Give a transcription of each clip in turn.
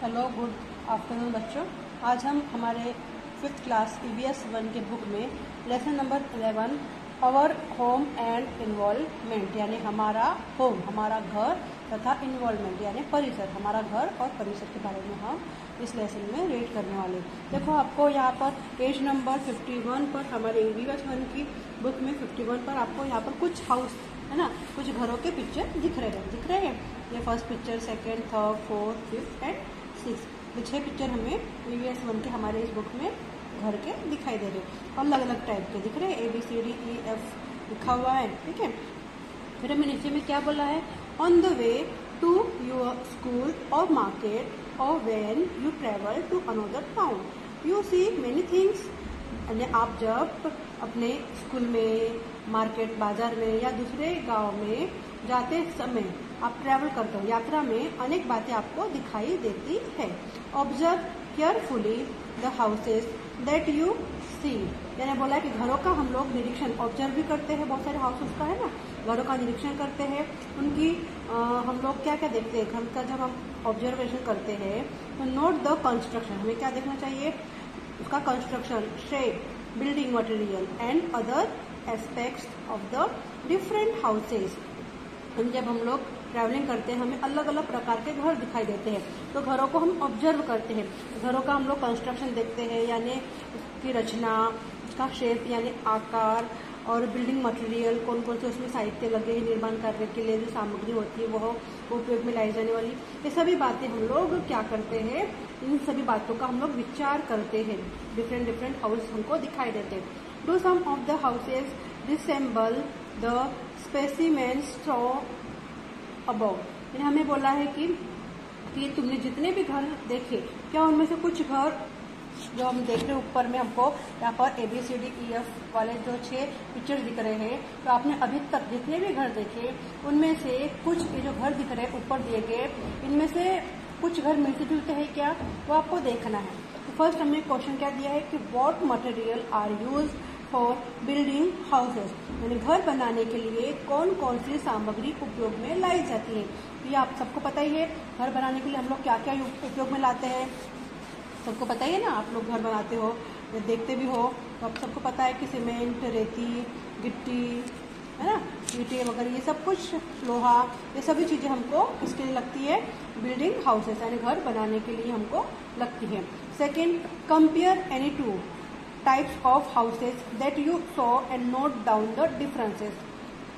Hello, good afternoon बच्चों। आज हम हमारे 5th क्लास EVS 1 के बुक में lesson number 11 our home and involvement यानी हमारा होम, हमारा घर तथा इन्वॉल्वमेंट यानी परिसर, हमारा घर और परिसर के बारे में हम इस लेसन में रीड करने वाले। देखो, आपको यहाँ पर पेज नंबर 51 पर हमारे EVS 1 की बुक में 51 पर आपको यहाँ पर कुछ हाउस है ना, कुछ घरों के पिक्चर दिख रहे हैं। ये first picture, second, third, fourth, fifth and 6 ये 6 पिक्चर हमें EVS 1 के हमारे इस बुक में घर के दिखाई दे रहे हैं और अलग अलग टाइप के दिख रहे हैं। ABCDEF लिखा हुआ है, ठीक है। फिर हमें नीचे में क्या बोला है, on the way to your school or market or when you travel to another town you see many things. यानी आप जब अपने स्कूल में, मार्केट, बाजार में या दूसरे गांव में जाते समय आप ट्रैवल करते हो, यात्रा में अनेक बातें आपको दिखाई देती है। Observe carefully the houses that you see. यानी बोला है कि घरों का हम लोग निरीक्षण, ऑब्जर्व भी करते हैं, बहुत सारे हाउसेस का है ना, घरों का निरीक्षण करते हैं। उनकी हम लोग क्या क्या देखते हैं घर का, जब हम ऑब्जर्वेशन करते हैं तो नोट द कंस्ट्रक्शन, हमें क्या देखना चाहिए, उसका construction, shape, building material and other aspects of the different houses. जब हम लोग ट्रैवलिंग करते हैं हमें अलग अलग प्रकार के घर दिखाई देते हैं, तो घरों को हम ऑब्जर्व करते हैं। घरों का हम लोग कंस्ट्रक्शन देखते हैं, यानी उसकी रचना, उसका शेप यानी आकार, और बिल्डिंग मटेरियल, कौन कौन से उसमें साहित्य लगे हैं निर्माण करने के लिए, जो सामग्री होती है वो उपयोग में लाई जाने वाली, ये सभी बातें हम लोग क्या करते हैं, इन सभी बातों का हम लोग विचार करते हैं। डिफरेंट हाउस हमको दिखाई देते हैं। Do some of the houses resemble the specimens from above. यानी हमें बोला है कि तुमने जितने भी घर देखे, क्या उनमें से कुछ घर जो हम देख रहे हैं ऊपर में, हमको यहाँ पर ABCDEF वाले जो 6 पिक्चर्स दिख रहे हैं, तो आपने अभी तक जितने भी घर देखे उनमें से कुछ ये जो घर दिख रहे हैं ऊपर दिए गए, इनमें से कुछ घर मिलते जुलते हैं क्या, वो आपको देखना है। तो फर्स्ट हमने क्वेश्चन क्या दिया है कि what material are use for building houses. यानी घर बनाने के लिए कौन कौन सी सामग्री उपयोग में लाई जाती है। तो ये आप सबको पता ही है, घर बनाने के लिए हम लोग क्या क्या उपयोग में लाते हैं, सबको पता ही है ना। आप लोग घर बनाते हो या देखते भी हो तो आप सबको पता है कि सीमेंट, रेती, गिट्टी है ना, ईंटें वगैरह, ये सब कुछ, लोहा, ये सभी चीज़ें हमको इसके लिए लगती है, बिल्डिंग हाउसेस यानी घर बनाने के लिए हमको लगती है। Second, compare any two types of houses that you saw and note down the differences.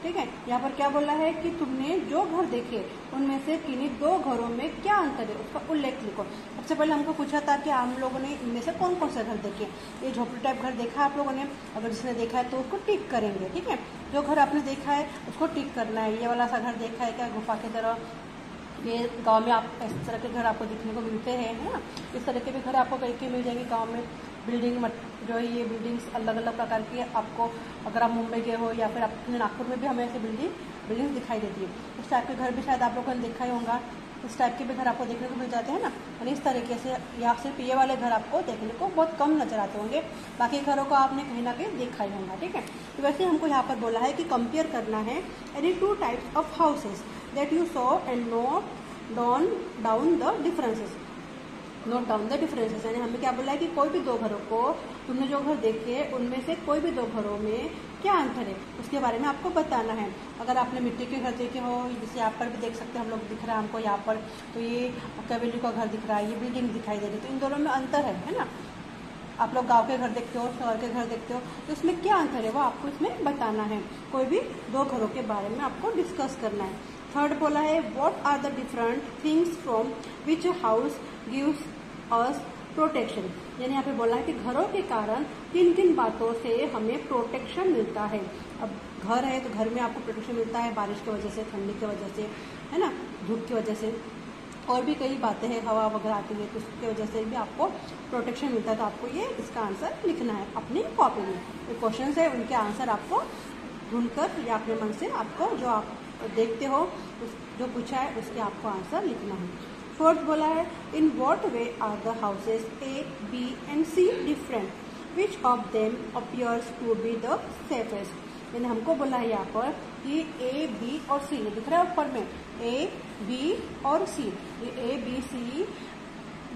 ठीक है, यहाँ पर क्या बोला है कि तुमने जो घर देखे उनमें से किन्हीं 2 घरों में क्या अंतर है, उसका उल्लेख लिखो। सबसे पहले हमको पूछा था कि हम लोगों ने इनमें से कौन कौन से घर देखे। ये झोपड़ी टाइप घर देखा आप लोगों ने, अगर जिसने देखा है तो उसको टिक करेंगे। ठीक है, जो घर आपने देखा है उसको टिक करना है। ये वाला सा घर देखा है क्या, गुफा की तरह, ये गांव में आप इस तरह के घर आपको दिखने को मिलते हैं, है ना। इस तरह के भी घर आपको कहीं मिल जाएंगे गांव में। बिल्डिंग जो है, ये बिल्डिंग्स अलग अलग प्रकार की आपको, अगर आप मुंबई गए हो या फिर अपने नागपुर में भी हमें ऐसे बिल्डिंग्स दिखाई देती है। इस टाइप के घर भी शायद आप लोगों ने देखा ही होगा। इस टाइप के भी घर आपको देखने को मिल जाते हैं ना। यानी इस तरीके से या सिर्फ ये वाले घर आपको देखने को बहुत कम नजर आते होंगे, बाकी घरों को आपने कहीं ना कहीं देखा ही होगा। ठीक है, तो वैसे हमको यहाँ पर बोला है कि कंपेयर करना है any 2 types of houses that you saw and note down the differences. Note down the differences यानी हमें क्या बोला है कि कोई भी 2 घरों को, तुमने जो घर देखे उनमें से कोई भी 2 घरों में क्या अंतर है उसके बारे में आपको बताना है। अगर आपने मिट्टी के घर देखे हो, जैसे यहाँ पर भी देख सकते हैं हम लोग, दिख रहा है हमको यहाँ पर, तो ये कैवेली का घर दिख रहा है, ये बिल्डिंग दिखाई दे रही है, तो इन दोनों में अंतर है ना। आप लोग गाँव के घर देखते हो, शहर के घर देखते हो, तो इसमें क्या अंतर है वो आपको इसमें बताना है। कोई भी 2 घरों के बारे में आपको डिस्कस करना है। थर्ड बोला है what are the different things from which house gives us protection. यानी यहाँ पे बोला है कि घरों के कारण किन किन बातों से हमें प्रोटेक्शन मिलता है। अब घर है तो घर में आपको प्रोटेक्शन मिलता है बारिश की वजह से, ठंडी की वजह से, है ना, धूप की वजह से, और भी कई बातें हैं, हवा वगैरह आती है तो उसकी वजह से भी आपको प्रोटेक्शन मिलता है। तो आपको ये इसका आंसर लिखना है अपनी कॉपी में। जो क्वेश्चन है उनके आंसर आपको ढूंढकर या अपने मन से आपको जो आप देखते हो जो पूछा है उसके आपको आंसर लिखना है। फोर्थ बोला है in what way are the houses A, B and C different, which of them appears to be the safest. यानी हमको बोला है यहाँ पर कि A, B और C, ये दिख रहा है ऊपर में A, B और C, ये A, B, C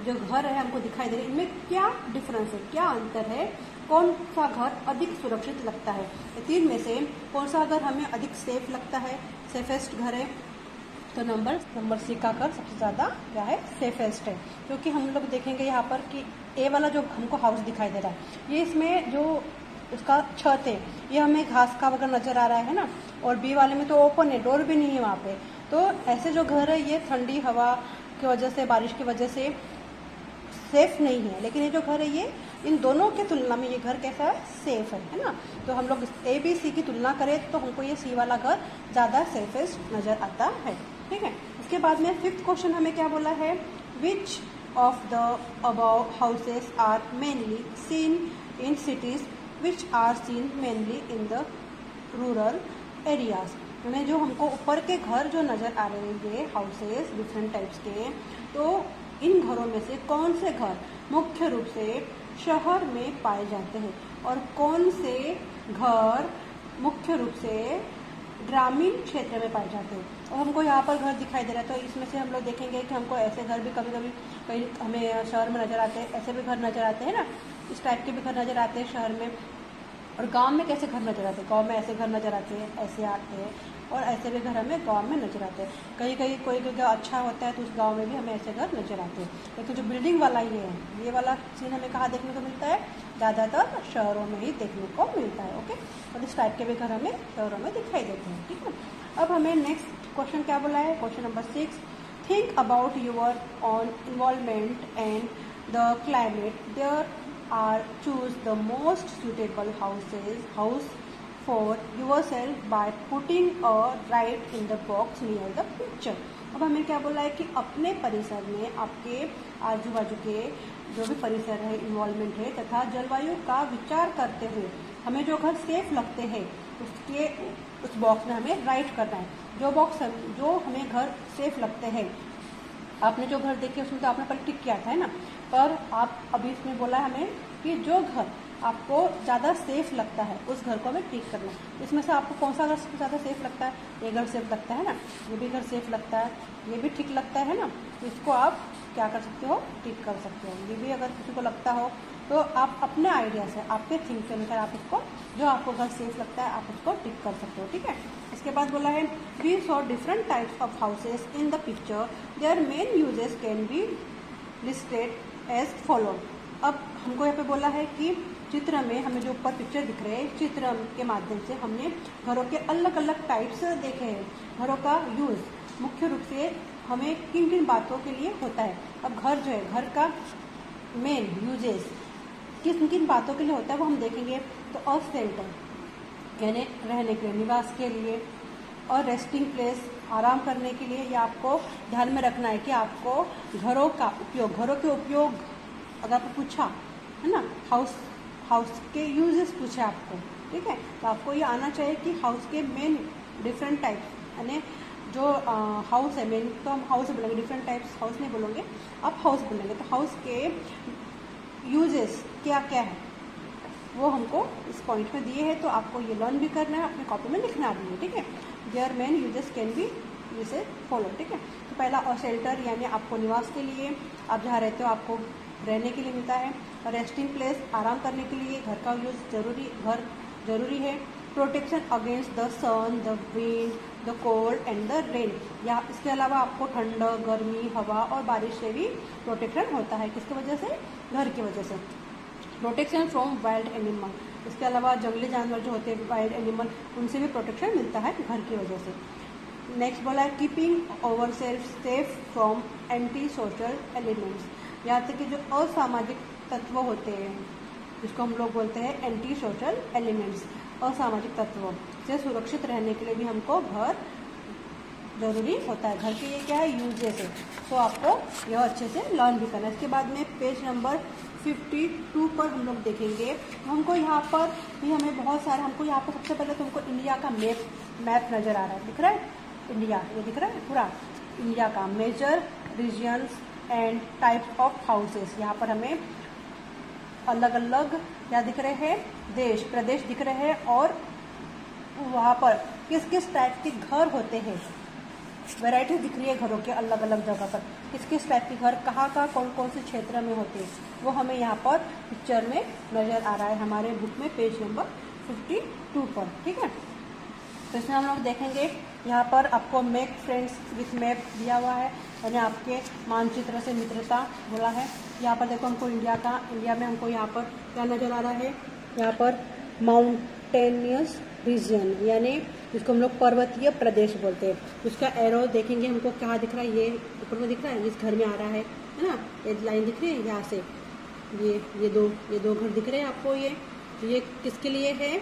जो घर है हमको दिखाई दे रहे हैं, इनमें क्या डिफरेंस है, क्या अंतर है, कौन सा घर अधिक सुरक्षित लगता है, ये तीन में से कौन सा घर हमें अधिक सेफ लगता है, सेफेस्ट घर है। तो नंबर सी का घर सबसे ज़्यादा क्या है, सेफेस्ट है। क्योंकि हम लोग देखेंगे यहाँ पर कि ए वाला जो हमको हाउस दिखाई दे रहा है, ये इसमें जो उसका छत है ये हमें घास का वगैरह नजर आ रहा है ना, और बी वाले में तो ओपन है, डोर भी नहीं है वहाँ पे। तो ऐसे जो घर है ये ठंडी हवा की वजह से, बारिश की वजह से सेफ नहीं है। लेकिन ये जो घर है ये इन दोनों की तुलना में ये घर कैसा है, सेफ है ना। तो हम लोग ए बी सी की तुलना करें तो हमको ये सी वाला घर ज़्यादा सेफेस्ट नज़र आता है। ठीक है, इसके बाद में फिफ्थ क्वेश्चन हमें क्या बोला है, which of the above houses are mainly seen in cities which are seen mainly in the rural areas. हमें जो हमको ऊपर के घर जो नज़र आ रहे हैं ये हाउसेस डिफरेंट टाइप्स के, तो इन घरों में से कौन से घर मुख्य रूप से शहर में पाए जाते हैं और कौन से घर मुख्य रूप से ग्रामीण क्षेत्र में पाए जाते हैं। और हमको यहाँ पर घर दिखाई दे रहा है, तो इसमें से हम लोग देखेंगे कि हमको ऐसे घर भी कभी कभी कहीं हमें शहर में नज़र आते हैं, ऐसे भी घर नज़र आते हैं ना, इस टाइप के भी घर नज़र आते हैं शहर में। और गांव में कैसे घर नज़र आते हैं, गांव में ऐसे घर नज़र आते हैं, ऐसे आते हैं, और ऐसे भी घर हमें गांव में नज़र आते हैं। कहीं कहीं कोई जगह अच्छा होता है तो उस गांव में भी हमें ऐसे घर नज़र आते हैं। लेकिन जो बिल्डिंग वाला ये वाला सीन हमें कहाँ देखने को मिलता है, ज़्यादातर शहरों में ही देखने को मिलता है। ओके, और इस टाइप के भी घर हमें शहरों में दिखाई देते हैं। ठीक है, अब हमें नेक्स्ट क्वेश्चन क्या बोला है, question number 6, think about your own involvement and the climate there are choose the most suitable house for yourself by putting a right in the box near the picture। अब हमें क्या बोला है कि अपने परिसर में आपके आजू बाजू के जो भी परिसर है, इन्वॉल्वमेंट है तथा जलवायु का विचार करते हुए हमें जो घर सेफ लगते हैं उसके उस बॉक्स में हमें राइट करना है। जो हमें घर सेफ लगते हैं, आपने जो घर देखे उसमें तो आपने पहले टिक किया था है ना, पर आप अभी इसमें बोला है हमें कि जो घर आपको ज़्यादा सेफ लगता है उस घर को हमें टिक करना है। इसमें से आपको कौन सा घर सबसे ज़्यादा सेफ लगता है, ये घर सेफ लगता है ना, ये भी घर सेफ लगता है, ये भी ठीक लगता है ना, तो इसको आप क्या कर सकते हो, टिक कर सकते हो। ये भी अगर किसी को लगता हो तो आप अपने आइडिया से, आपके थिंक के अनुसार आप इसको, जो आपको घर सेफ लगता है आप उसको टिक कर सकते हो। ठीक है, इसके बाद बोला है we saw different types of houses in the picture, their main uses can be listed as follow. अब हमको यहाँ पे बोला है कि चित्र में हमें जो ऊपर पिक्चर दिख रहे हैं, चित्र के माध्यम से हमने घरों के अलग अलग टाइप्स देखे हैं। घरों का यूज मुख्य रूप से हमें किन किन बातों के लिए होता है। अब घर जो है, घर का मेन यूजेस किन किन बातों के लिए होता है वो हम देखेंगे। तो अ शेल्टर यानी रहने के लिए, निवास के लिए, और रेस्टिंग प्लेस आराम करने के लिए। या आपको ध्यान में रखना है कि आपको घरों के उपयोग अगर आपको पूछा है ना, हाउस के यूजेस पूछे आपको, ठीक है, तो आपको ये आना चाहिए कि हाउस के मेन डिफरेंट टाइप्स, यानी जो हाउस है मेन, तो हम हाउस बोलेंगे, डिफरेंट टाइप्स हाउस नहीं बोलेंगे, आप हाउस बोलेंगे। तो हाउस के यूजेस क्या क्या है वो हमको इस पॉइंट में दिए हैं, तो आपको ये लर्न भी करना है, अपने कॉपी में लिखना भी है। ठीक है, their main uses can be uses follow. ठीक है, तो पहला और शेल्टर यानी आपको निवास के लिए, आप जहाँ रहते हो आपको रहने के लिए मिलता है। और रेस्टिंग प्लेस आराम करने के लिए घर का यूज जरूरी है। Protection against the sun, the wind, the cold and the rain, या इसके अलावा आपको ठंड, गर्मी, हवा और बारिश से भी प्रोटेक्शन होता है। किसकी वजह से, घर की वजह से। प्रोटेक्शन फ्रॉम वाइल्ड एनिमल, इसके अलावा जंगली जानवर जो होते हैं वाइल्ड एनिमल, उनसे भी प्रोटेक्शन मिलता है घर की वजह से। नेक्स्ट बोला है keeping over self safe from anti social elements, यहाँ तक कि जो असामाजिक तत्व होते हैं जिसको हम लोग बोलते हैं एंटी सोशल एलिमेंट्स, असामाजिक तत्वों से सुरक्षित रहने के लिए भी हमको घर जरूरी होता है। घर के ये क्या है, यूजेस है, तो आपको यह अच्छे से लर्न भी करना है। इसके बाद में पेज नंबर 52 पर हम लोग देखेंगे, हमको यहाँ पर भी हमें बहुत सारे, हमको यहाँ पर सबसे पहले तो हमको इंडिया का मैप नज़र आ रहा है, दिख रहा है इंडिया, ये दिख रहा है पूरा इंडिया का major regions and types of houses. यहाँ पर हमें अलग अलग क्या दिख रहे हैं, देश प्रदेश दिख रहे हैं, और वहाँ पर किस किस टाइप के घर होते हैं वैरायटी दिख रही है घरों के अलग अलग जगह पर, किस किस टाइप के घर कहाँ कहाँ कौन कौन से क्षेत्र में होते हैं वो हमें यहाँ पर पिक्चर में नज़र आ रहा है हमारे बुक में पेज नंबर 52 पर। ठीक है, तो इसमें हम लोग देखेंगे यहाँ पर आपको मेक फ्रेंड्स विथ मैप दिया हुआ है, यानी आपके मानचित्र से मित्रता बोला है। यहाँ पर देखो हमको इंडिया में हमको यहाँ पर क्या नज़र आ रहा है, यहाँ पर माउंटेनियस रीजन यानी जिसको हम लोग पर्वतीय प्रदेश बोलते हैं। उसका एरो देखेंगे हमको क्या दिख रहा है, ये ऊपर में दिख रहा है, जिस घर में आ रहा है ना, ये लाइन दिख रही है यहाँ से, ये दो घर दिख रहे हैं आपको। ये किसके लिए है,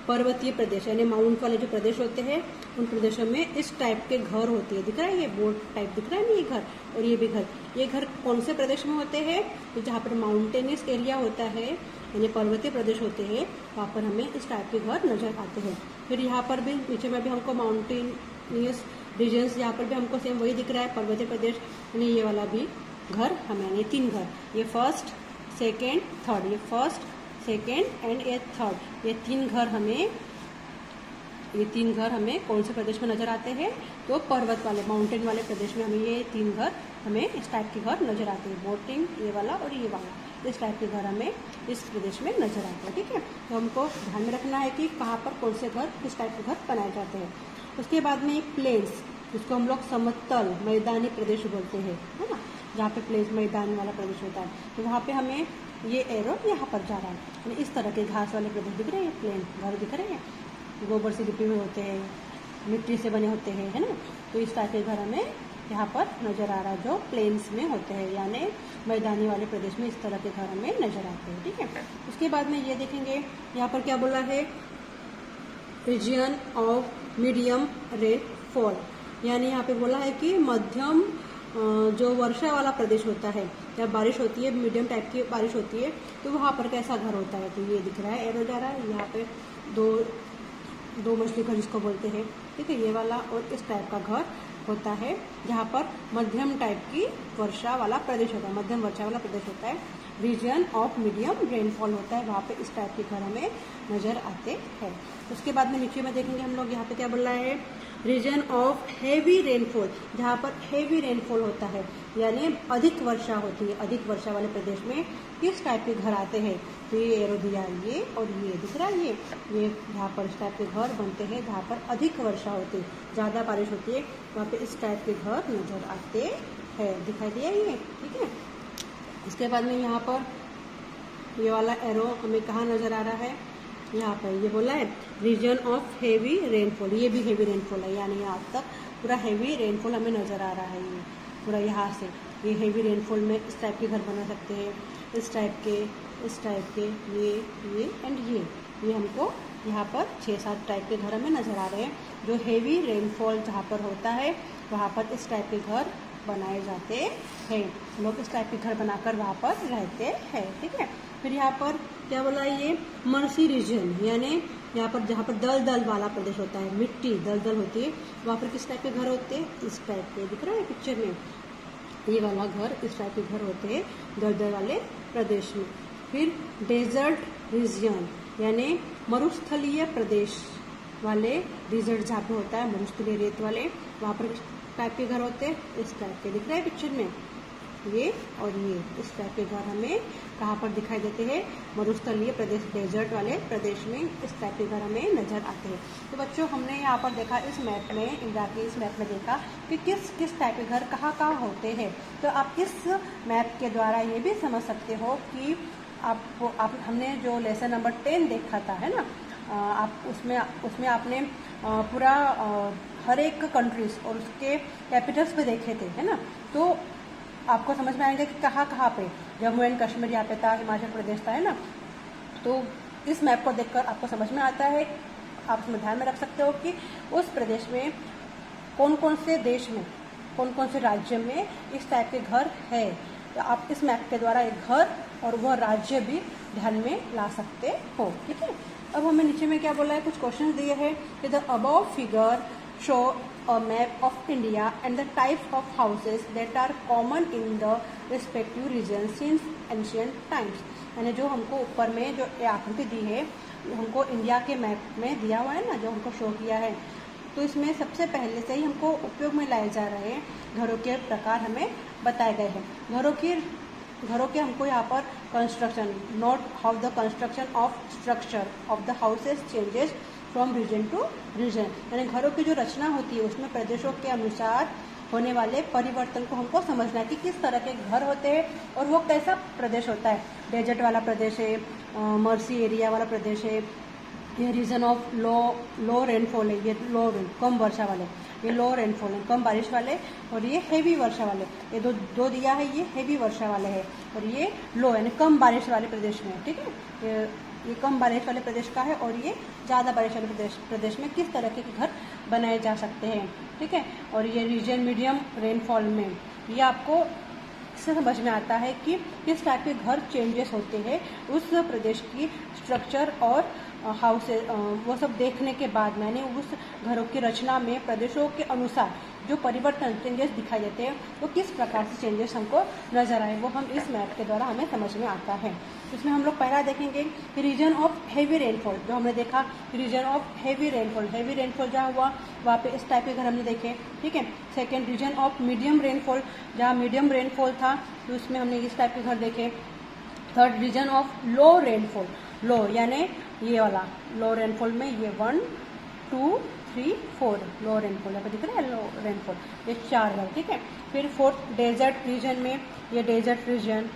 पर्वतीय प्रदेश यानी माउंट वाले जो प्रदेश होते हैं उन प्रदेशों में इस टाइप के घर होते हैं। दिख रहा है ये बोर्ड टाइप दिख रहा है ना, ये घर और ये भी घर। ये घर कौन से प्रदेश में होते हैं, तो जहाँ पर माउंटेनियस एरिया होता है यानी पर्वतीय प्रदेश होते हैं वहाँ पर हमें इस टाइप के घर नजर आते हैं। फिर यहाँ पर भी नीचे में भी हमको माउंटेनियस रीजन्स, यहाँ पर भी हमको सेम वही दिख रहा है पर्वतीय प्रदेश, यानी ये वाला भी घर हमें, यानी 3 घर, ये फर्स्ट सेकेंड थर्ड, ये फर्स्ट सेकेंड एंड ये थर्ड, ये 3 घर हमें कौन से प्रदेश में नजर आते हैं, तो पर्वत वाले माउंटेन वाले प्रदेश में हमें ये 3 घर हमें इस टाइप के घर नजर आते हैं। बोटिंग ये वाला और ये वाला, इस टाइप के घर हमें इस प्रदेश में नजर आते हैं। ठीक है, तो हमको ध्यान में रखना है कि कहाँ पर कौन से घर किस टाइप के घर बनाए जाते हैं। उसके बाद में प्लेन्स, जिसको हम लोग समतल मैदानी प्रदेश बोलते हैं, है ना, जहाँ पे प्लेन्स मैदान वाला प्रदेश होता है, तो वहाँ पे हमें ये एरो यहाँ पर जा रहा है। इस तरह के घास वाले प्रदेश दिख रहे हैं, प्लेन घर दिख रहे हैं, गोबर से लिपे हुए होते हैं, मिट्टी से बने होते हैं, है ना, तो इस टाइप के घर हमें यहाँ पर नजर आ रहा है जो प्लेन्स में होते हैं यानी मैदानी वाले प्रदेश में इस तरह के घर हमें नजर आते हैं। ठीक है, उसके बाद में ये देखेंगे यहाँ पर क्या बोला है, रीजन ऑफ मीडियम रेनफॉल, यानी यहाँ पे बोला है कि मध्यम जो वर्षा वाला प्रदेश होता है, जब बारिश होती है मीडियम टाइप की बारिश होती है तो वहाँ पर कैसा घर होता है, तो ये दिख रहा है एरो जा रहा है, यहाँ पे दो मछली घर जिसको बोलते हैं। ठीक है, ये वाला और इस टाइप का घर होता है जहाँ पर मध्यम टाइप की वर्षा वाला प्रदेश होता है, मध्यम वर्षा वाला प्रदेश होता है। रीजन ऑफ मीडियम रेनफॉल होता है, वहाँ पे इस टाइप के घर हमें नजर आते हैं। उसके बाद में नीचे में देखेंगे हम लोग यहाँ पे क्या बोल रहा है, रीजन ऑफ हेवी रेनफॉल, जहाँ पर हेवी रेनफॉल होता है यानी अधिक वर्षा होती है, अधिक वर्षा वाले प्रदेश में किस टाइप के घर आते हैं, तो ये एरो दिया, ये और ये दिख रहा है, ये जहाँ पर इस टाइप के घर बनते हैं जहाँ पर अधिक वर्षा होती है, ज़्यादा बारिश होती है, वहाँ पे इस टाइप के घर नजर आते हैं। दिखाई दिया ये। ठीक है, इसके बाद में यहाँ पर ये वाला एरो हमें कहाँ नजर आ रहा है, यहाँ पर ये बोला है रीजन ऑफ हेवी रेनफॉल, ये भी हेवी रेनफॉल है यानी यहाँ तक पूरा हेवी रेनफॉल हमें नजर आ रहा है। ये पूरा यहाँ से ये हेवी रेनफॉल में इस टाइप के घर बना सकते हैं, इस टाइप के ये एंड ये हमको यहाँ पर 6-7 टाइप के घर हमें नजर आ रहे हैं जो हेवी रेनफॉल जहाँ पर होता है वहाँ पर इस टाइप के घर बनाए जाते हैं। लोग इस टाइप के घर बनाकर वहाँ पर रहते हैं। ठीक है, फिर यहाँ पर क्या बोला, ये मर्सी रीजन यानी यहाँ पर जहाँ पर दलदल वाला प्रदेश होता है, मिट्टी दलदल होती है, वहाँ पर किस टाइप के घर होते हैं, इस टाइप के दिख रहा है पिक्चर में, ये वाला घर इस टाइप के घर होते हैं दलदल वाले प्रदेश में। फिर डेजर्ट रीजन यानी मरुस्थलीय प्रदेश वाले, डिजर्ट जहाँ पे होता है मरुस्थलीय रेत वाले, वहाँ पर टाइप के घर होते हैं इस टाइप के दिख रहा है पिक्चर में, ये और ये इस टाइप के घर हमें कहाँ पर दिखाई देते हैं, मरुस्थलीय प्रदेश डेजर्ट वाले प्रदेश में इस टाइप के घर हमें नजर आते हैं। तो बच्चों हमने यहाँ पर देखा इस मैप में, इंडिया के इस मैप में देखा कि किस किस टाइप के घर कहाँ कहाँ होते हैं। तो आप इस मैप के द्वारा ये भी समझ सकते हो कि आप हमने जो लेसन नंबर 10 देखा था, है ना, आप उसमें आपने पूरा हर एक कंट्रीज और उसके कैपिटल्स पे देखे थे, है ना, तो आपको समझ में आएंगे कि कहाँ कहाँ पे जम्मू एंड कश्मीर यहाँ पे था, हिमाचल प्रदेश था, है ना। तो इस मैप को देखकर आपको समझ में आता है, आप उसमें ध्यान में रख सकते हो कि उस प्रदेश में कौन कौन से देश में, कौन कौन से राज्य में इस टाइप के घर है। तो आप इस मैप के द्वारा एक घर और वह राज्य भी ध्यान में ला सकते हो। ठीक है, अब हमें नीचे में क्या बोला है, कुछ क्वेश्चन दिए हैं कि the above figure show a map of India and the types of houses that are common in the respective regions since ancient times। यानी जो हमको ऊपर में जो आकृति दी है हमको इंडिया के मैप में दिया हुआ है ना, जो हमको शो किया है तो इसमें सबसे पहले से ही हमको उपयोग में लाए जा रहे घरों के प्रकार हमें बताए गए हैं। घरों के हमको यहाँ पर construction, note how the construction of structure of the houses changes from region to region, यानी घरों की जो रचना होती है उसमें प्रदेशों के अनुसार होने वाले परिवर्तन को हमको समझना है कि किस तरह के घर होते हैं और वो कैसा प्रदेश होता है। डेजर्ट वाला प्रदेश है, मर्सी एरिया वाला प्रदेश है, ये रीजन ऑफ लो रेनफॉल है, ये लो रेन कम वर्षा वाले, ये लो रेनफॉल है कम बारिश वाले, और ये हेवी वर्षा वाले, ये दो दिया है, ये हेवी वर्षा वाले है, और ये लो यानी कम बारिश वाले प्रदेश में। ठीक है, ये कम बारिश वाले प्रदेश का है, और ये ज़्यादा बारिश वाले प्रदेश में किस तरह के घर बनाए जा सकते हैं। ठीक है, और ये रीजन मीडियम रेनफॉल में, ये आपको इससे समझ में आता है कि किस टाइप के घर चेंजेस होते हैं उस प्रदेश की स्ट्रक्चर और हाउस, वो सब देखने के बाद मैंने उस घरों की रचना में प्रदेशों के अनुसार जो परिवर्तन चेंजेस दिखाई देते हैं वो किस प्रकार से चेंजेस हमको नजर आए वो हम इस मैप के द्वारा हमें समझ में आता है। इसमें हम लोग पहला देखेंगे कि रीजन ऑफ हेवी रेनफॉल, जो हमने देखा रीजन ऑफ हेवी रेनफॉल जहाँ हुआ वहाँ पे इस टाइप के घर हमने देखे। ठीक है, second region of medium rainfall, जहाँ मीडियम रेनफॉल था तो उसमें हमने इस टाइप के घर देखे। Third region of low rainfall, low यानी ये वाला लो रेनफॉल में ये 1 2 3 4 लो रेनफॉल यहाँ पे दिख रहा है, लो रेनफॉल, ये 4 घर। ठीक है, फिर फोर्थ डेजर्ट रीजन में, ये डेजर्ट रीजन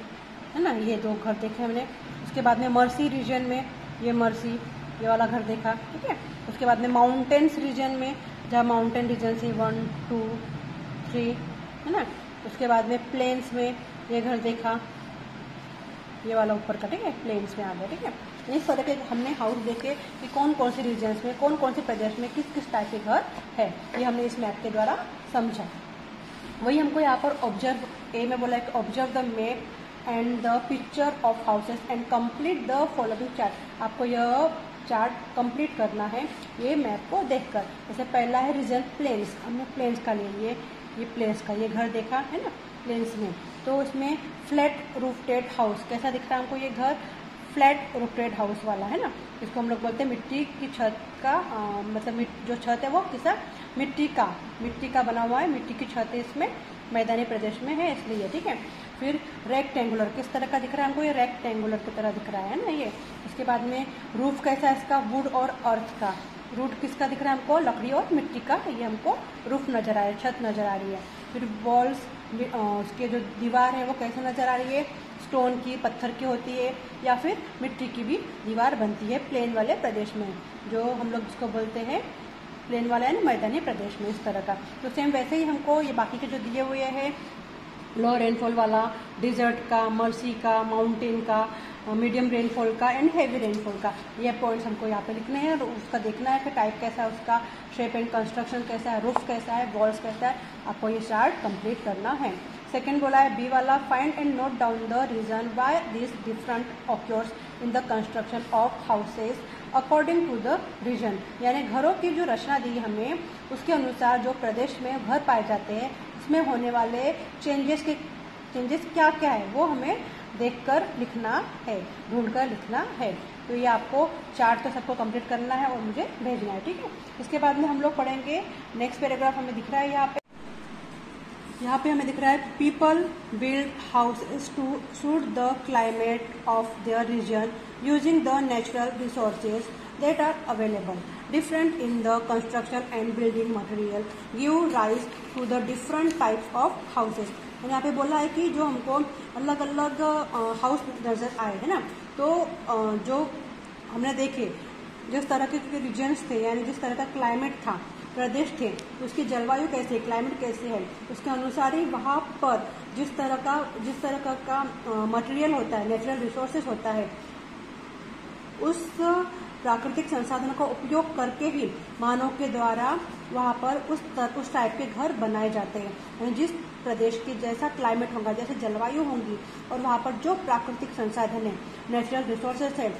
है ना, ये 2 घर देखे हमने। उसके बाद में मर्सी रीजन में, ये मर्सी ये वाला घर देखा। ठीक है, उसके बाद में माउंटेन्स रीजन में, जहाँ माउंटेन रीजन से 1 2 3 है ना। उसके बाद में प्लेन्स में ये घर देखा, ये वाला ऊपर का। ठीक है, प्लेन्स में आ गया। ठीक है, इस तरह के हमने हाउस देखे कि कौन कौन से रीजन्स में, कौन कौन से प्रदेश में किस किस टाइप के घर है, ये हमने इस मैप के द्वारा समझा। वही हमको यहाँ पर ऑब्जर्व ए में बोला है कि observe the map and the picture of houses and complete the following chart. आपको यह चार्ट कंप्लीट करना है ये मैप को देखकर। जैसे पहला है रीजन प्लेन्स, हमने प्लेन्स का ले लिए, ये प्लेन्स का ये घर देखा है ना प्लेन्स में, तो उसमें फ्लैट रूफटेड हाउस कैसा दिख रहा है हमको, ये घर फ्लैट रूफटेड हाउस वाला है ना, इसको हम लोग बोलते हैं मिट्टी की छत का, मतलब जो छत है वो किसा मिट्टी का बना हुआ है, मिट्टी की छत है, इसमें मैदानी प्रदेश में है इसलिए। ठीक है, फिर रेक्टेंगुलर किस तरह का दिख रहा है हमको, ये रेक्टेंगुलर की तरह दिख रहा है ना ये। उसके बाद में रूफ कैसा है इसका, वुड और अर्थ का, रूट किसका दिख रहा है हमको, लकड़ी और मिट्टी का, ये हमको रूफ नजर आ रहा है, छत नजर आ रही है। फिर वॉल्स, उसके जो दीवार है वो कैसे नजर आ रही है, स्टोन की, पत्थर की होती है या फिर मिट्टी की भी दीवार बनती है प्लेन वाले प्रदेश में, जो हम लोग जिसको बोलते हैं प्लेन वाला है ना मैदानी प्रदेश में, इस तरह का। तो सेम वैसे ही हमको ये बाकी के जो दिए हुए हैं लो रेनफॉल वाला, डिजर्ट का, मर्सी का, माउंटेन का, मीडियम रेनफॉल का एंड हेवी रेनफॉल का, ये पॉइंट्स हमको यहाँ पे लिखने हैं और उसका देखना है कि टाइप कैसा है, उसका शेप एंड कंस्ट्रक्शन कैसा है, रूफ कैसा है, वॉल्स कैसा है, आपको ये चार्ट कंप्लीट करना है। सेकेंड बोला है बी वाला, find and note down the reason why this different occurs in the construction of houses according to the region, यानी घरों की जो रचना दी हमें उसके अनुसार जो प्रदेश में घर पाए जाते हैं उसमें होने वाले चेंजेस क्या क्या है वो हमें देखकर लिखना है, ढूंढकर लिखना है। तो ये आपको चार्ट तो सबको कंप्लीट करना है और मुझे भेजना है। ठीक है, इसके बाद में हम लोग पढ़ेंगे नेक्स्ट पैराग्राफ हमें दिख रहा है यहाँ पे हमें दिख रहा है people build houses to suit the climate of their region using the natural resources that are available. Different in the construction and building material give rise to the different types of houses. यहाँ पे बोला है कि जो हमको अलग अलग house नजर आए है ना, तो जो हमने देखे जिस तरह के रीजन्स थे यानी जिस तरह का क्लाइमेट था, प्रदेश थे, उसकी जलवायु कैसे, क्लाइमेट कैसे है, उसके अनुसार ही वहाँ पर जिस तरह का मटेरियल होता है, नेचुरल रिसोर्सेज होता है, उस प्राकृतिक संसाधनों का उपयोग करके ही मानव के द्वारा वहाँ पर उस टाइप के घर बनाए जाते हैं। जिस प्रदेश की जैसा क्लाइमेट होगा, जैसे जलवायु होंगी और वहाँ पर जो प्राकृतिक संसाधन है, नेचुरल रिसोर्सेस है,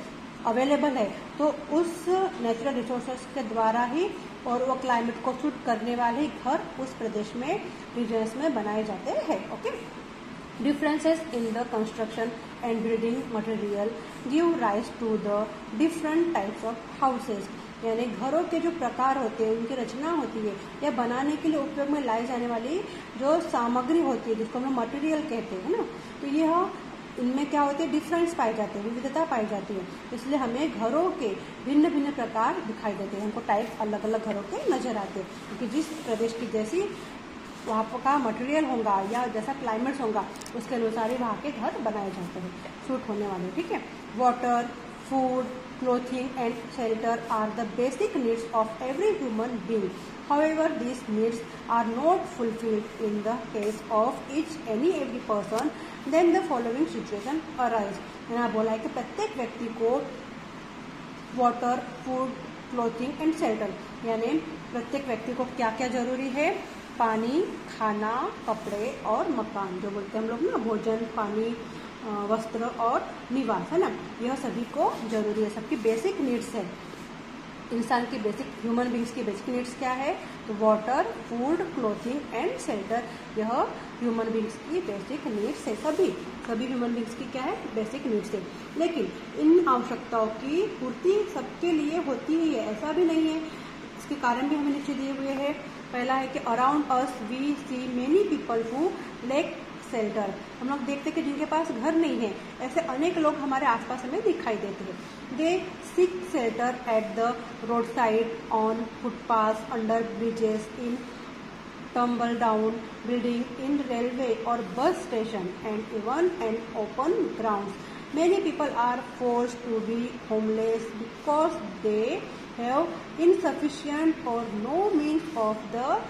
अवेलेबल है, तो उस नेचुरल रिसोर्सेस के द्वारा ही और वो क्लाइमेट को सूट करने वाले घर उस प्रदेश में, रीजन्स में बनाए जाते हैं। Okay, differences in the construction and building material give rise to the different types of houses. यानी घरों के जो प्रकार होते हैं, उनकी रचना होती है, या बनाने के लिए उपयोग में लाई जाने वाली जो सामग्री होती है, जिसको हम मटेरियल कहते हैं ना, तो यह इनमें क्या होते हैं, डिफरेंस पाए जाते हैं, विविधता पाई जाती है। इसलिए हमें घरों के भिन्न भिन्न प्रकार दिखाई देते हैं, हमको टाइप अलग अलग घरों के नजर आते हैं, क्योंकि जिस प्रदेश की जैसी वहाँ का मटेरियल होगा या जैसा क्लाइमेट्स होगा, उसके अनुसार ही वहाँ के घर बनाए जाते हैं, सूट होने वाले। ठीक है। Water, food, clothing and shelter are the basic needs of every human being. However, these needs are not fulfilled in the case of each and every person, then the following situation arise. मैंने बोला है कि प्रत्येक व्यक्ति को water, food, clothing and shelter, यानी प्रत्येक व्यक्ति को क्या क्या जरूरी है, पानी, खाना, कपड़े और मकान, जो बोलते हैं हम लोग ना, भोजन, पानी, वस्त्र और निवास, है ना, यह सभी को जरूरी है, सबकी बेसिक नीड्स है। इंसान की बेसिक, ह्यूमन बींग्स की बेसिक नीड्स क्या है, तो water, food, clothing and shelter, यह ह्यूमन बींग्स की बेसिक नीड्स है। सभी ह्यूमन बींग्स की क्या है, बेसिक नीड्स है। लेकिन इन आवश्यकताओं की पूर्ति सबके लिए होती ही है, ऐसा भी नहीं है। इसके कारण भी हमें नीचे दिए हुए हैं। पहला है कि around us we see many people who lack shelter, हम लोग देखते हैं कि जिनके पास घर नहीं है, ऐसे अनेक लोग हमारे आसपास हमें दिखाई देते हैं। They seek shelter at the road side, on footpath, under bridges, in tumble down building, in railway or bus station and even an open ground. Many people are forced to be homeless because they have insufficient or no means of the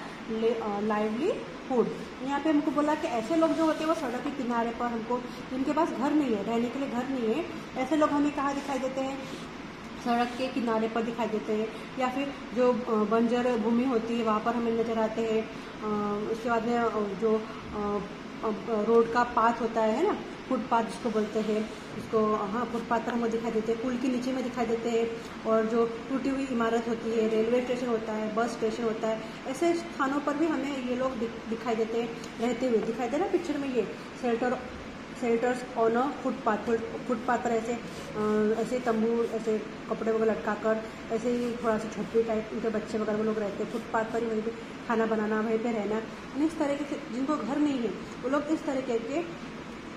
livelihood. यहाँ पे हमको बोला कि ऐसे लोग जो होते हैं वो सड़क के किनारे पर, हमको जिनके पास घर नहीं है, रहने के लिए घर नहीं है, ऐसे लोग हमें कहाँ दिखाई देते हैं, सड़क के किनारे पर दिखाई देते हैं, या फिर जो बंजर भूमि होती है वहाँ पर हमें नजर आते हैं। उसके बाद में जो रोड का पाथ होता है ना, फुटपाथ जिसको बोलते हैं, इसको हाँ फुटपाथ पर हमको दिखाई देते हैं, पुल के नीचे में दिखाई देते हैं। और जो टूटी हुई इमारत होती है, रेलवे स्टेशन होता है, बस स्टेशन होता है, ऐसे स्थानों पर भी हमें ये लोग दिखाई देते हैं, रहते हुए दिखाई दे रहा पिक्चर में। ये शेल्टर्स ऑन अ फुटपाथ पर ऐसे तंबू, ऐसे कपड़े वगैरह लटका कर, ऐसे ही थोड़ा सा झोपड़ी टाइप, उनके बच्चे वगैरह वो लोग रहते हैं फुटपाथ पर ही, वहीं पे खाना बनाना, वहीं पे रहना। यानी इस तरीके से जिनको घर नहीं है वो लोग इस तरीके के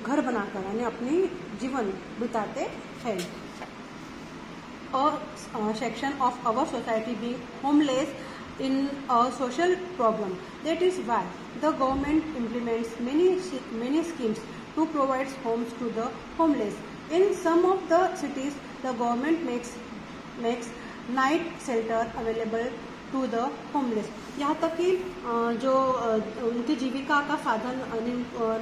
घर बनाकर यानी अपनी जीवन बिताते हैं। और section of our society be homeless in a social problem. That is why the government implements many schemes to provide homes to the homeless. In some of the cities, the government makes night shelter available to the homeless. यहाँ तक कि जो उनकी जीविका का साधन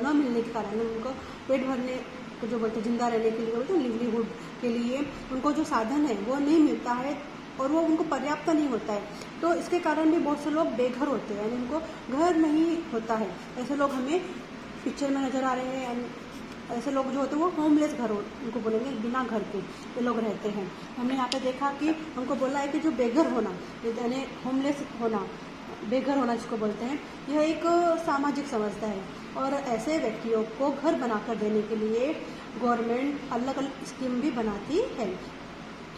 न मिलने के कारण, उनको पेट भरने को जो बोलते हैं, जिंदा रहने के लिए बोलते हैं, लिवलीहुड के लिए उनको जो साधन है वो नहीं मिलता है और वो उनको पर्याप्त नहीं होता है, तो इसके कारण भी बहुत से लोग बेघर होते हैं, यानी उनको घर नहीं होता है। ऐसे लोग हमें पिक्चर में नजर आ रहे हैं। ऐसे लोग जो होते हैं वो होमलेस घर उनको बोलेंगे, बिना घर के ये लोग रहते हैं। हमने यहाँ पे देखा कि हमको बोला है कि जो बेघर होना, यानी होमलेस होना, बेघर होना जिसको बोलते हैं, यह एक सामाजिक समस्या है और ऐसे व्यक्तियों को घर बनाकर देने के लिए गवर्नमेंट अलग अलग स्कीम भी बनाती है।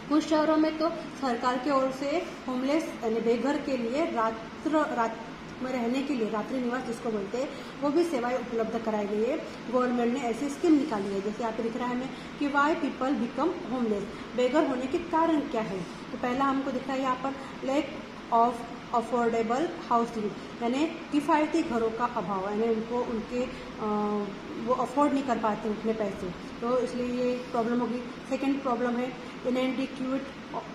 कुछ शहरों में तो सरकार की ओर से होमलेस यानी बेघर के लिए रात में रहने के लिए रात्रि निवास जिसको बोलते हैं, वो भी सेवाएं उपलब्ध कराई गई है। गवर्नमेंट ने ऐसी स्कीम निकाली है, जैसे यहाँ पे दिख रहा है हमें कि वाई पीपल बिकम होमलेस, बेघर होने के कारण क्या है। तो पहला हमको दिख रहा है यहाँ पर लैक ऑफ अफोर्डेबल हाउसिंग, यानी किफ़ायती घरों का अभाव, यानी उनको उनके वो अफोर्ड नहीं कर पाते उतने पैसे, तो इसलिए ये प्रॉब्लम होगी। सेकेंड प्रॉब्लम है इनएडिक्वेट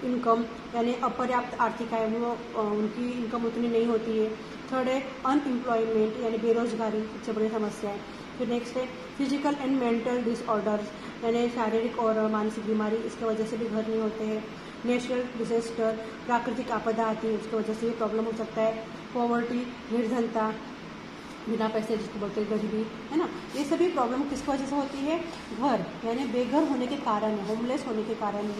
इनकम, यानी अपर्याप्त आर्थिक आय, वो उनकी इनकम उतनी नहीं होती है। थर्ड है अनएम्प्लॉयमेंट, यानी बेरोजगारी, सबसे बड़ी समस्या है। फिर नेक्स्ट है फिजिकल एंड मेंटल डिसऑर्डर्स, यानी शारीरिक और मानसिक बीमारी, इसकी वजह से भी घर नहीं होते हैं। नेचुरल डिजास्टर, प्राकृतिक आपदा आती है, उसकी वजह से भी प्रॉब्लम हो सकता है। पॉवर्टी, निर्धनता, बिना पैसे जिसको बोलते हैं गरीबी, है ना, ये सभी प्रॉब्लम किसकी वजह से होती है, घर यानी बेघर होने के कारण, होमलेस होने के कारण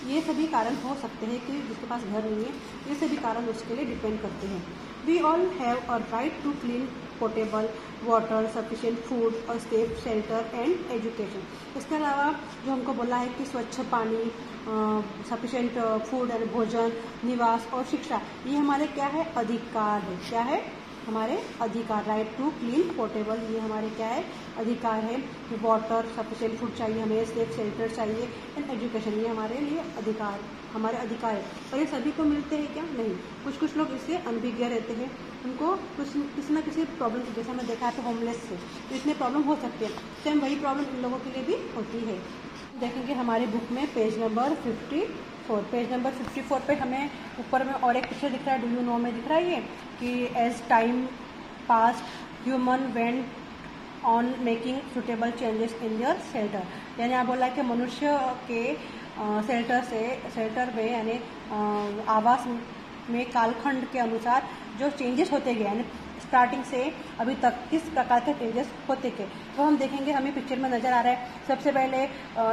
ये सभी कारण हो सकते हैं कि जिसके पास घर नहीं है, ये सभी कारण उसके लिए डिपेंड करते हैं। We all have a right to clean portable water, sufficient food और सेफ शेल्टर एंड एजुकेशन। इसके अलावा जो हमको बोला है कि स्वच्छ पानी, सफिशिएंट फूड और भोजन, निवास और शिक्षा, ये हमारे क्या है, अधिकार है। क्या है, हमारे अधिकार। राइट टू क्लीन पोर्टेबल, ये हमारे क्या है, अधिकार है। वाटर, सफिशिएंट फूड चाहिए हमें, सेफ शेल्टर चाहिए एंड एजुकेशन, ये हमारे लिए अधिकार, हमारे अधिकार है। और ये सभी को मिलते हैं क्या, नहीं। कुछ कुछ लोग इससे अनभिज्ञ रहते हैं, उनको कुछ किसी न किसी प्रॉब्लम, जैसे हमने देखा है तो होमलेस से तो इतने प्रॉब्लम हो सकते हैं, सेम वही प्रॉब्लम इन लोगों के लिए भी होती है। देखेंगे हमारे बुक में पेज नंबर 54, पेज नंबर 54 पे हमें ऊपर में और एक पिक्चर दिख रहा है, डू यू नो में दिख रहा है ये कि as time pass human went on making suitable changes in their shelter, यानी आप बोला है कि मनुष्य के शेल्टर में यानी आवास में कालखंड के अनुसार जो चेंजेस होते गए, यानी स्टार्टिंग से अभी तक किस प्रकार के चेंजेस होते गए वो हम देखेंगे। हमें पिक्चर में नजर आ रहा है, सबसे पहले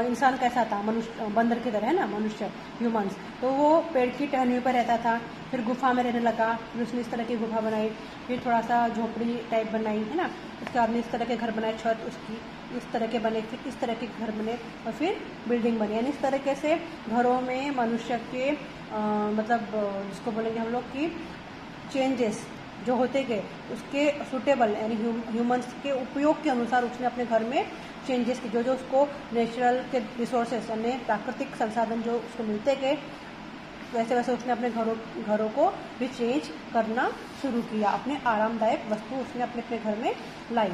इंसान कैसा था, मनुष्य, बंदर की तरह है ना, मनुष्य, ह्यूमंस, तो वो पेड़ की टहनियों पर रहता था, फिर गुफा में रहने लगा, फिर उसने इस तरह की गुफा बनाई, फिर थोड़ा सा झोपड़ी टाइप बनाई है ना, उसके बाद में इस तरह के घर बनाए, छत उसकी इस तरह के बने, फिर इस तरह के घर बने और फिर बिल्डिंग बनी। यानी इस तरीके से घरों में मनुष्य के मतलब जिसको बोलेंगे हम लोग की चेंजेस जो होते गए उसके सुटेबल यानी ह्यूमंस के उपयोग के अनुसार उसने अपने घर में चेंजेस की, जो जो उसको नेचुरल के रिसोर्सेस यानी प्राकृतिक संसाधन जो उसको मिलते गए वैसे वैसे उसने अपने घरों को भी चेंज करना शुरू किया, अपने आरामदायक वस्तु उसने अपने घर में लाई।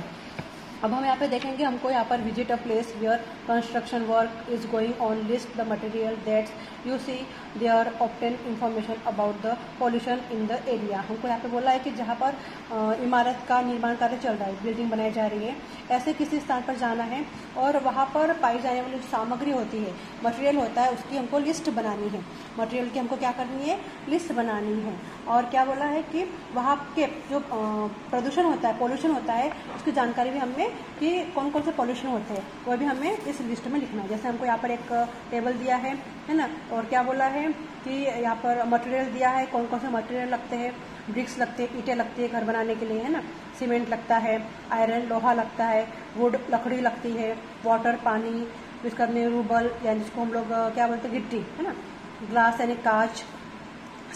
अब हम यहाँ पे देखेंगे, हमको यहाँ पर visit a place where construction work is going on, list the material that's you see there, obtain information about the pollution in the area. हमको यहाँ पे बोला है कि जहाँ पर इमारत का निर्माण कार्य चल रहा है, बिल्डिंग बनाई जा रही है, ऐसे किसी स्थान पर जाना है और वहाँ पर पाई जाने वाली जो सामग्री होती है, मटेरियल होता है, उसकी हमको लिस्ट बनानी है। मटेरियल की हमको क्या करनी है, लिस्ट बनानी है। और क्या बोला है कि वहाँ के जो प्रदूषण होता है, पोल्यूशन होता है, उसकी जानकारी भी हमें कि कौन कौन से पॉल्यूशन होते हैं वो भी हमें इस लिस्ट में लिखना है। जैसे हमको यहाँ पर एक टेबल दिया है ना, और क्या बोला है कि यहाँ पर मटेरियल दिया है, कौन कौन से मटेरियल लगते हैं, ब्रिक्स लगते हैं, ईंटें लगती है घर बनाने के लिए है ना, सीमेंट लगता है, आयरन लोहा लगता है, वुड लकड़ी लगती है, वाटर पानी, इसका रूबल यानी जिसको हम लोग क्या बोलते हैं गिट्टी है ना, ग्लास यानी कांच,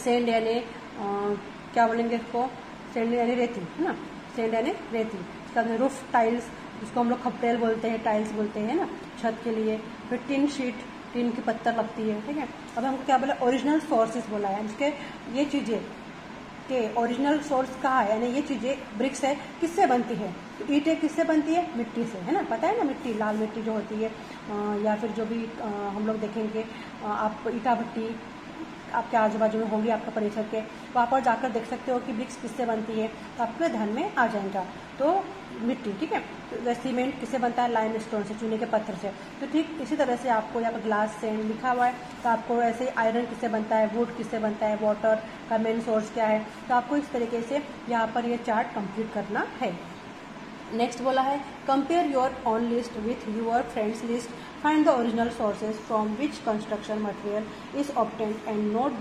सैंड यानी क्या बोलेंगे इसको, सैंड यानी रेती है ना, सैंड यानी रेती, इसका रूफ टाइल्स जिसको हम लोग खपरेल बोलते हैं, टाइल्स बोलते हैं ना छत के लिए, फिर टिन शीट, टिन की पत्थर लगती है, ठीक है। अब हमको क्या बोला, ओरिजिनल सोर्सेज बोला है, इसके ये चीजें के ओरिजिनल सोर्स कहाँ है, यानी ये चीजें ब्रिक्स है किससे बनती है, तो ईंटें किससे बनती है, मिट्टी से है ना, पता है ना, मिट्टी, लाल मिट्टी जो होती है, या फिर जो भी हम लोग देखेंगे आप ईटा भट्टी आपके आजू बाजू में होंगी आपके परिसर के, वहाँ पर जाकर देख सकते हो कि ब्रिक्स किससे बनती है, तो आपके ध्यान में आ जाएगा। तो मिट्टी, ठीक है, तो सीमेंट किससे बनता है, लाइम स्टोन से, चूने के पत्थर से। तो ठीक इसी तरह से आपको यहाँ पर ग्लास सैंड लिखा हुआ है, तो आपको ऐसे आयरन किससे बनता है, वुड किससे बनता है, वाटर का मेन सोर्स क्या है, तो आपको इस तरीके से यहाँ पर ये चार्ट कंप्लीट करना है। नेक्स्ट बोला है, compare your on list with your friends list, find the original sources from which construction material is obtained and note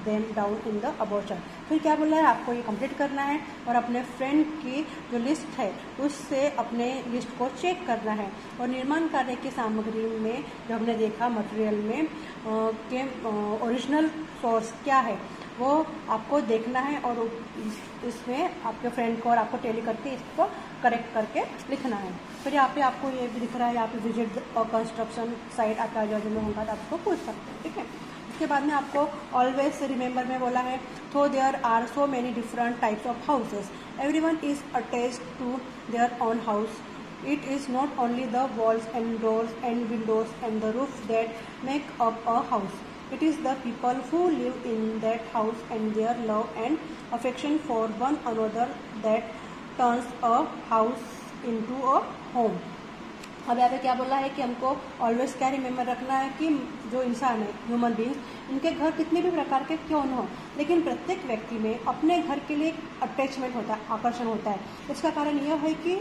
them down in the above chart. फिर क्या बोला है, आपको ये कंप्लीट करना है और अपने फ्रेंड की जो लिस्ट है उससे अपने लिस्ट को चेक करना है, और निर्माण कार्य की सामग्री में जो हमने देखा मटेरियल में के ओरिजिनल सोर्स क्या है वो आपको देखना है, और इसमें आपके फ्रेंड को और आपको टेली करके इसको करेक्ट करके लिखना है। फिर यहाँ पे आपको ये भी दिख रहा है, यहाँ पे विजिट और कंस्ट्रक्शन साइट आपका जो में होगा तो आपको पूछ सकते हैं, ठीक है। उसके बाद में आपको ऑलवेज रिमेंबर में बोला है, तो there are so many different types of houses, everyone is attached to their own house, it is not only the walls and doors and windows and the roof that make up a house, it is the people who live in that house and their love and affection for one another that turns a house into a home। अब यहाँ पे क्या बोला है कि हमको always क्या remember रखना है कि जो इंसान है, ह्यूमन बींग्स, इनके घर कितने भी प्रकार के क्यों न हो, लेकिन प्रत्येक व्यक्ति में अपने घर के लिए अटैचमेंट होता है, आकर्षण होता है। इसका कारण यह है कि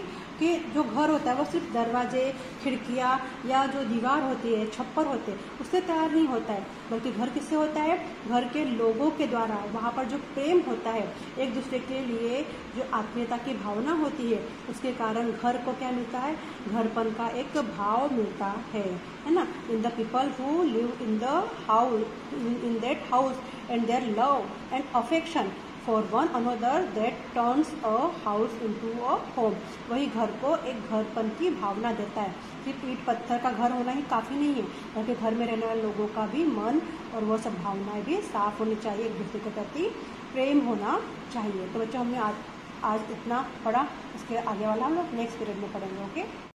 जो घर होता है वो सिर्फ दरवाजे, खिड़कियाँ या जो दीवार होती है, छप्पर होते हैं, उससे तैयार नहीं होता है, बल्कि घर किससे होता है? घर के लोगों के द्वारा। वहाँ पर जो प्रेम होता है, एक दूसरे के लिए जो आत्मीयता की भावना होती है, उसके कारण घर को क्या मिलता है? घरपन का एक भाव मिलता है ना। In the people who live in the house, in that house and their love and affection for one another that turns a house into a home. वही घर को एक घरपन की भावना देता है। सिर्फ ईंट पत्थर का घर होना ही काफ़ी नहीं है, बल्कि घर में रहने वाले लोगों का भी मन और वो सब भावनाएं भी साफ होनी चाहिए, एक दूसरे के प्रति प्रेम होना चाहिए। तो बच्चों, हमने आज इतना पढ़ा, इसके आगे वाला हम लोग नेक्स्ट पीरियड में पढ़ेंगे। ओके।